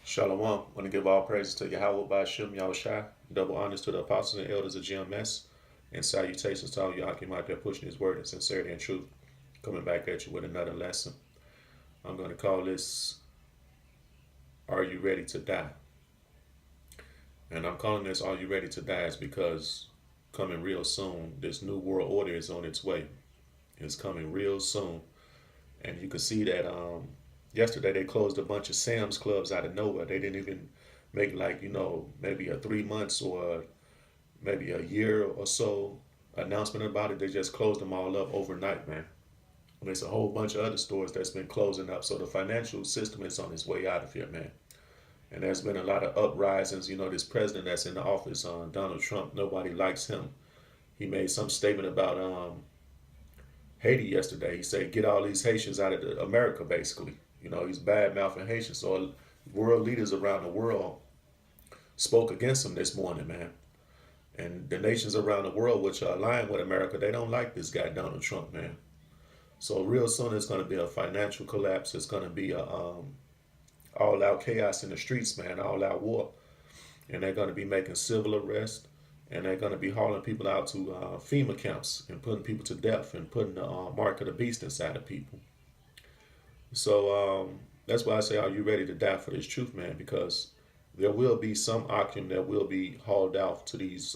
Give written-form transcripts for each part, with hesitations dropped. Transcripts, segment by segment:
Shalom. I want to give all praises to Yahweh by Shem Yahushai. Double honors to the apostles and elders of GMS. And salutations to all you Akim out there pushing his word in sincerity and truth. Coming back at you with another lesson. I'm going to call this Are You Ready to Die? And I'm calling this Are You Ready to Die is because coming real soon, this new world order is on its way. It's coming real soon. And you can see that yesterday they closed a bunch of Sam's Clubs out of nowhere. They didn't even make maybe a 3 months or maybe a year or so announcement about it. They just closed them all up overnight, man. And there's a whole bunch of other stores that's been closing up. So the financial system is on its way out of here, man. And there's been a lot of uprisings. This president that's in the office, Donald Trump, nobody likes him. He made some statement about Haiti yesterday. He said, get all these Haitians out of America, basically. He's bad mouthing Haitians. So world leaders around the world spoke against him this morning, man. And the nations around the world, which are aligned with America, they don't like this guy, Donald Trump, man. So real soon it's going to be a financial collapse. It's going to be a all-out chaos in the streets, man, all-out war. And they're going to be making civil arrests, and they're going to be hauling people out to FEMA camps and putting people to death and putting the mark of the beast inside of people. So that's why I say, are you ready to die for this truth, man? Because there will be some Akim that will be hauled out to these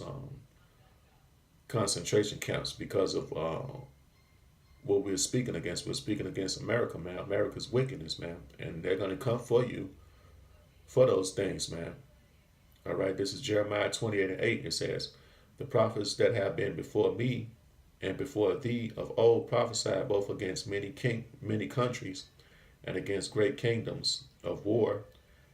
concentration camps because of what we're speaking against. We're speaking against America, man. America's wickedness, man. And they're going to come for you for those things, man. All right, this is Jeremiah 28:8. It says, the prophets that have been before me and before thee of old prophesied both against many countries and against great kingdoms of war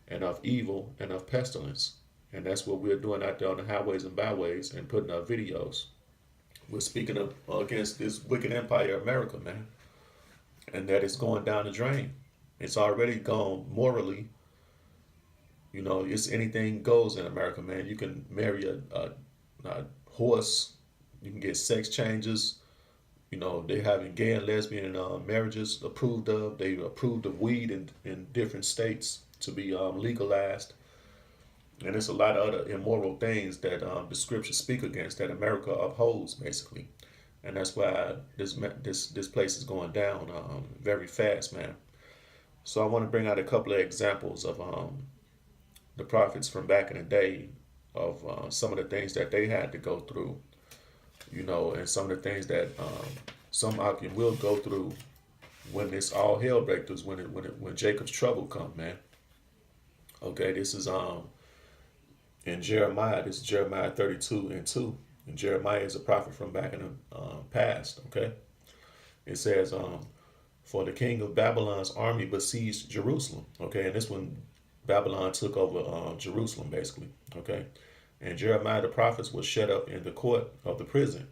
and of evil and of pestilence. And that's what we're doing out there on the highways and byways and putting our videos. We're speaking of against this wicked empire, America, man. And that is going down the drain. It's already gone morally. It's anything goes in America, man. You can marry a horse. You can get sex changes. They're having gay and lesbian marriages approved of. They approved of weed in different states to be legalized. And there's a lot of other immoral things that the scriptures speak against that America upholds, basically. And that's why this place is going down very fast, man. So I want to bring out a couple of examples of the prophets from back in the day of some of the things that they had to go through, and some of the things that some Akim will go through when this all hell breaks loose, when Jacob's trouble come, man. Okay, this is in Jeremiah. This is Jeremiah 32:2. And Jeremiah is a prophet from back in the past. Okay, it says, for the king of Babylon's army besieged Jerusalem. Okay, and this one Babylon took over Jerusalem, basically. Okay, and Jeremiah the prophet was shut up in the court of the prison,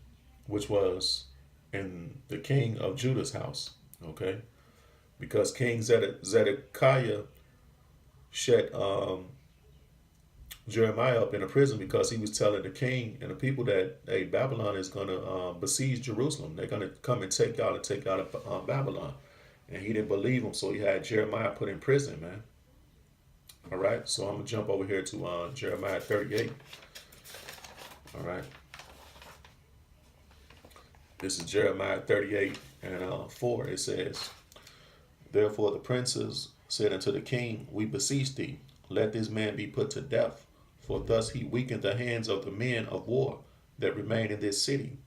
which was in the king of Judah's house. Okay, because King Zedekiah shut Jeremiah up in a prison because he was telling the king and the people that, hey, Babylon is going to besiege Jerusalem. They're going to come and take y'all to Babylon. And he didn't believe him, so he had Jeremiah put in prison, man. All right, so I'm going to jump over here to Jeremiah 38. All right. This is Jeremiah 38 and 4. It says, therefore the princes said unto the king, we beseech thee, let this man be put to death, for thus he weakened the hands of the men of war that remain in this city,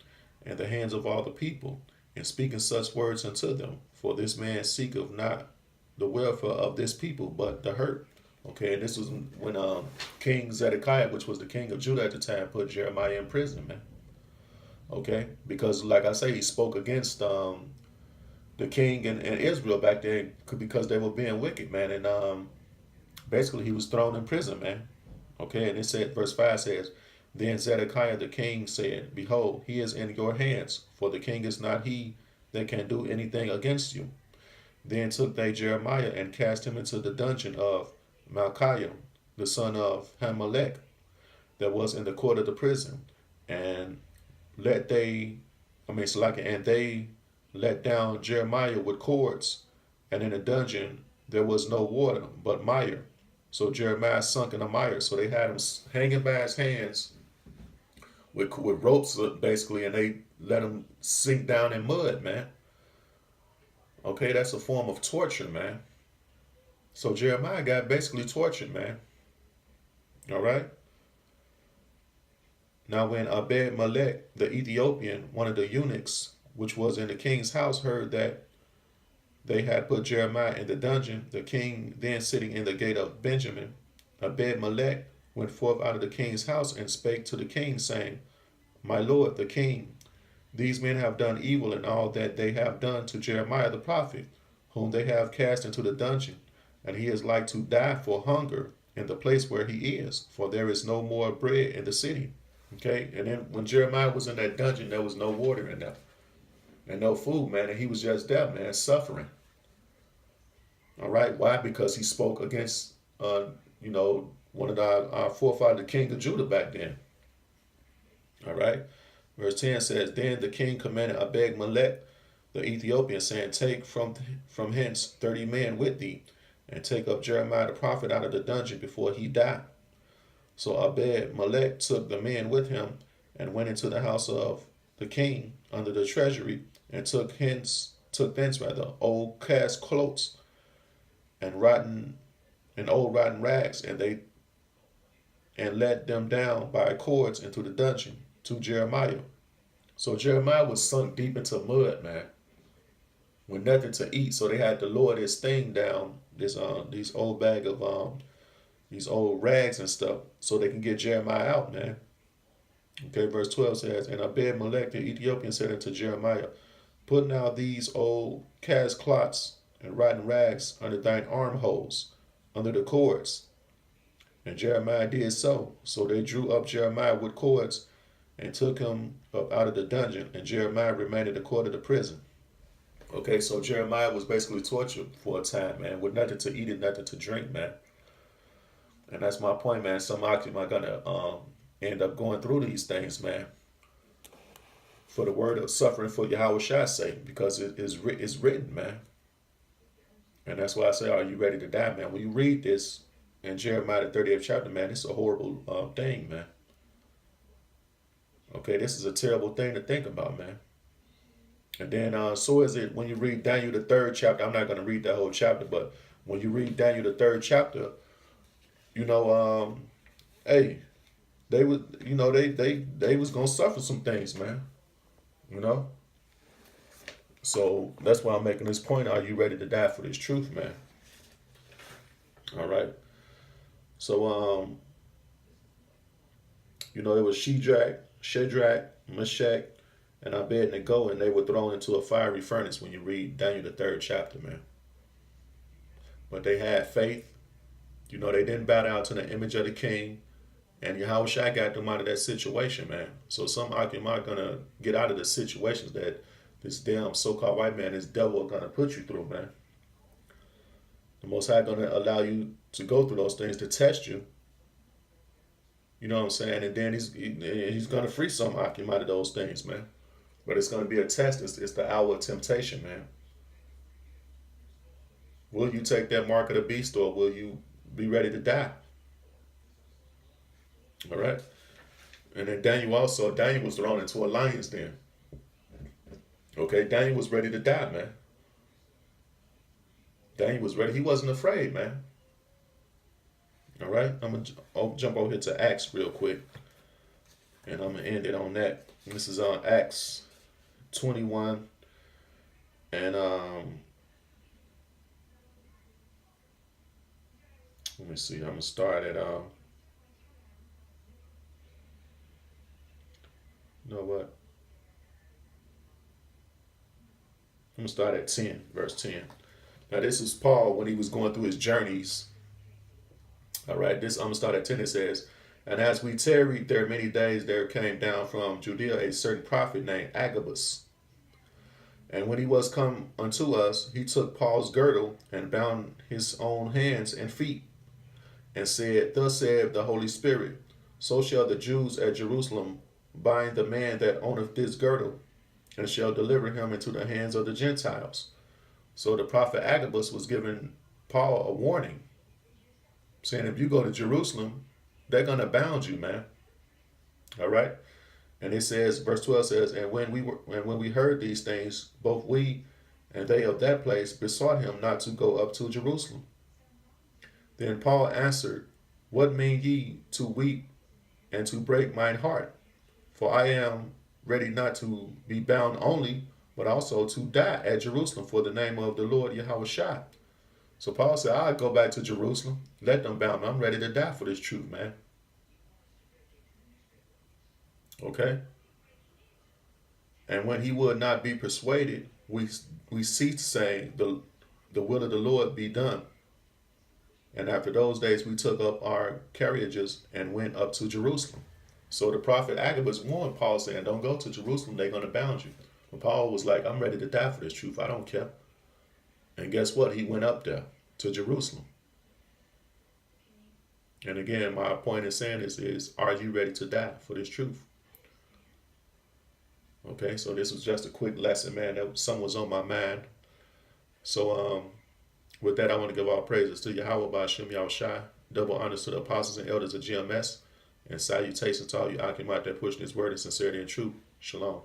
and the hands of all the people, in speaking such words unto them. For this man seeketh not the welfare of this people, but the hurt. Okay, and this was when King Zedekiah, which was the king of Judah at the time, put Jeremiah in prison, man. Okay, because like I say, he spoke against the king and Israel back then because they were being wicked, man. And basically he was thrown in prison, man. Okay, and it said, verse 5 says, then Zedekiah the king said, behold, he is in your hands, for the king is not he that can do anything against you. Then took they Jeremiah and cast him into the dungeon of Malchiah, the son of Hamelech, that was in the court of the prison. And and they let down Jeremiah with cords, and in the dungeon there was no water, but mire. So Jeremiah sunk in the mire. So they had him hanging by his hands with ropes, basically, and they let him sink down in mud, man. Okay, that's a form of torture, man. So Jeremiah got basically tortured, man. All right. Now, when Abed Melech, the Ethiopian, one of the eunuchs, which was in the king's house, heard that they had put Jeremiah in the dungeon, the king then sitting in the gate of Benjamin, Abed Melech went forth out of the king's house and spake to the king, saying, My lord, the king, these men have done evil in all that they have done to Jeremiah the prophet, whom they have cast into the dungeon, and he is like to die for hunger in the place where he is, for there is no more bread in the city. Okay, and then when Jeremiah was in that dungeon, there was no water in there and no food, man, and he was just there, man, suffering. All right, why? Because he spoke against, one of our forefathers, the king of Judah back then. All right, verse 10 says, Then the king commanded Abed Melech the Ethiopian, saying, Take from hence 30 men with thee, and take up Jeremiah the prophet out of the dungeon before he die. So Abed Melech took the men with him and went into the house of the king under the treasury, and took thence old cast cloaks and old rotten rags, and let them down by cords into the dungeon to Jeremiah. So Jeremiah was sunk deep into mud, man, with nothing to eat. So they had to lower this thing down, these old bag of these old rags and stuff, so they can get Jeremiah out, man. Okay, verse 12 says, And Abed Melech the Ethiopian said unto Jeremiah, Put now these old cast clots and rotten rags under thine armholes, under the cords. And Jeremiah did so. So they drew up Jeremiah with cords and took him up out of the dungeon, and Jeremiah remained in the court of the prison. Okay, so Jeremiah was basically tortured for a time, man, with nothing to eat and nothing to drink, man. And that's my point, man. Some occupants are gonna end up going through these things, man, for the word of suffering for Yahweh's sake, because it's written, man. And that's why I say, are you ready to die, man? When you read this in Jeremiah the 30th chapter, man, it's a horrible thing, man. Okay, this is a terrible thing to think about, man. And then so is it when you read Daniel the 3rd chapter. I'm not going to read that whole chapter, but when you read Daniel the 3rd chapter, hey, they would, they was gonna suffer some things, man. You know. So that's why I'm making this point. Are you ready to die for this truth, man? All right. So it was Shadrach, Meshach, and Abednego, and they were thrown into a fiery furnace when you read Daniel the 3rd chapter, man. But they had faith. They didn't bow down to the image of the king. And Yahweh got them out of that situation, man. So some Akim are going to get out of the situations that this damn so-called white man, this devil, are going to put you through, man. The Most High going to allow you to go through those things to test you. You know what I'm saying? And then he's going to free some Akim out of those things, man. But it's going to be a test. It's the hour of temptation, man. Will you take that mark of the beast, or will you be ready to die? All right. And then Daniel was thrown into a lion's den. Okay, Daniel was ready to die, man. Daniel was ready. He wasn't afraid, man. All right. I'm going to jump over here to Acts real quick. And I'm going to end it on that. This is on Acts 21. And let me see. I'm going to start at you know what? I'm going to start at 10, verse 10. Now, this is Paul when he was going through his journeys. All right, I'm going to start at 10. It says, And as we tarried there many days, there came down from Judea a certain prophet named Agabus. And when he was come unto us, he took Paul's girdle and bound his own hands and feet, and said, Thus saith the Holy Spirit, So shall the Jews at Jerusalem bind the man that owneth this girdle, and shall deliver him into the hands of the Gentiles. So the prophet Agabus was giving Paul a warning. saying if you go to Jerusalem, they're gonna bound you, man. All right. And it says, verse 12 says, and when we heard these things, both we and they of that place besought him not to go up to Jerusalem. Then Paul answered, what mean ye to weep and to break mine heart? For I am ready not to be bound only, but also to die at Jerusalem for the name of the Lord Yahushua. So Paul said, I'll go back to Jerusalem. Let them bound me. I'm ready to die for this truth, man. Okay? And when he would not be persuaded, we ceased saying, the will of the Lord be done. And after those days, we took up our carriages and went up to Jerusalem. So the prophet Agabus warned Paul, saying, don't go to Jerusalem, they're going to bound you. But Paul was like, I'm ready to die for this truth. I don't care. And guess what? He went up there to Jerusalem. And again, my point in saying this is, are you ready to die for this truth? Okay, so this was just a quick lesson, man. Something was on my mind. So with that, I want to give all praises to Yahweh Ba'Shem Yahushai, double honors to the apostles and elders of GMS, and salutations to all you Akim out there pushing this word in sincerity and truth. Shalom.